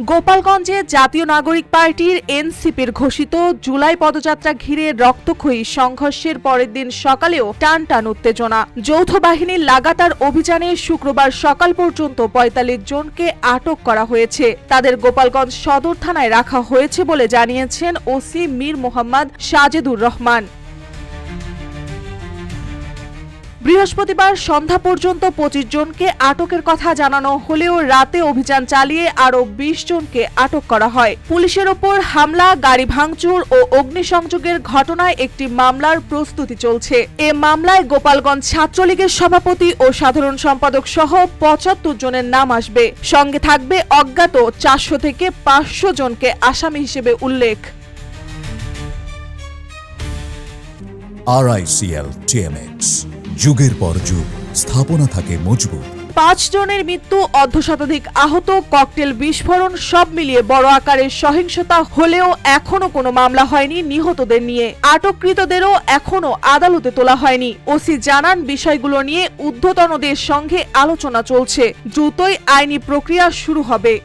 গোপালগঞ্জে জাতীয় নাগরিক পার্টির এনসিপির ঘোষিত জুলাই পদযাত্রা ঘিরে রক্তক্ষয়ী সংঘর্ষের পরের দিন সকালেও টানটান উত্তেজনা। যৌথ বাহিনীর লাগাতার অভিযানে শুক্রবার সকাল পর্যন্ত ৪৫ জনকে আটক করা হয়েছে। তাদের গোপালগঞ্জ সদর থানায় রাখা হয়েছে বলে জানিয়েছেন ওসি মীর মোহাম্মদ সাজেদুর রহমান। বৃহস্পতিবার সন্ধ্যা পর্যন্ত ২৫ জনকে আটকের কথা জানানো হলেও রাতে অভিযান চালিয়ে আরও ২০ জনকে আটক করা হয়। পুলিশের ওপর হামলা, গাড়ি ভাঙচুর ও অগ্নিসংযোগের ঘটনায় একটি মামলার প্রস্তুতি চলছে। এ মামলায় গোপালগঞ্জ ছাত্রলীগের সভাপতি ও সাধারণ সম্পাদক সহ ৭৫ জনের নাম আসবে। সঙ্গে থাকবে অজ্ঞাত ৪০০ থেকে ৫০০ জনকে আসামি হিসেবে উল্লেখ। RICL TMX, যুগের পর যুগ স্থাপনা থাকে মজবুত। ৫ জনের মৃত্যু, অর্ধশতাধিক আহত, ককটেল বিস্ফোরণ সব মিলিয়ে বড় আকারের সহিংসতা হলেও এখনো কোনো মামলা হয়নি নিহতদের নিয়ে। আটককৃতদেরও এখনো আদালতে তোলা হয়নি। ওসি জানান, বিষয়গুলো নিয়ে ঊর্ধ্বতনদের সঙ্গে আলোচনা চলছে। দ্রুতই আইনি প্রক্রিয়া শুরু হবে।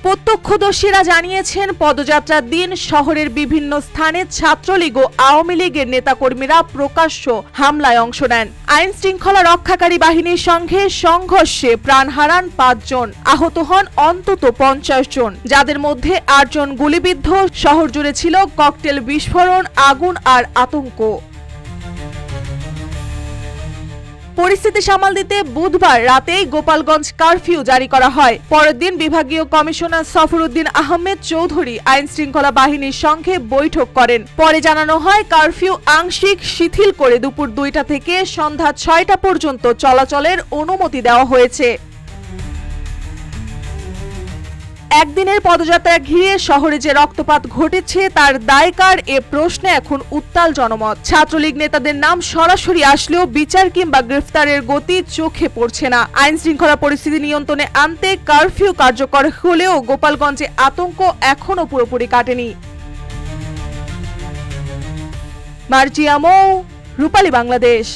প্রত্যক্ষদর্শীরা জানিয়েছেন, পদযাত্রার দিন শহরের বিভিন্ন স্থানে ছাত্রলীগ ও আওয়ামী লীগের নেতাকর্মীরা প্রকাশ্য হামলায় অংশ নেন। আইন শৃঙ্খলা রক্ষাকারী বাহিনীর সঙ্গে সংঘর্ষে প্রাণ হারান ৫ জন, আহত হন অন্তত ৫০ জন, যাদের মধ্যে ৮ জন গুলিবিদ্ধ। শহর জুড়ে ছিল ককটেল বিস্ফোরণ, আগুন আর আতঙ্ক। পরিস্থিতি সামাল দিতে বুধবার রাতেই গোপালগঞ্জ কারফিউ জারি করা হয়। পরের দিন বিভাগীয় কমিশনার সফরউদ্দিন আহমেদ চৌধুরী আইন শৃঙ্খলা বাহিনীর সঙ্গে বৈঠক করেন। পরে জানানো হয়, কারফিউ আংশিক শিথিল করে দুপুর ২টা থেকে সন্ধ্যা ৬টা পর্যন্ত চলাচলের অনুমতি দেওয়া হয়েছে। একদিনের পদযাত্রা ঘিরে শহরে যে রক্তপাত ঘটেছে তার দায় কার, এ প্রশ্নে এখন উত্তাল জনমত। ছাত্রলীগ নেতাদের নাম সরাসরি আসলেও বিচার কিংবা গ্রেফতারের গতি চোখে পড়ছে না। আইন শৃঙ্খলা পরিস্থিতি নিয়ন্ত্রণে আনতে কারফিউ কার্যকর হলেও গোপালগঞ্জে আতঙ্ক এখনো পুরোপুরি কাটেনি। মার্জিয়া মৌ, রূপালী বাংলাদেশ।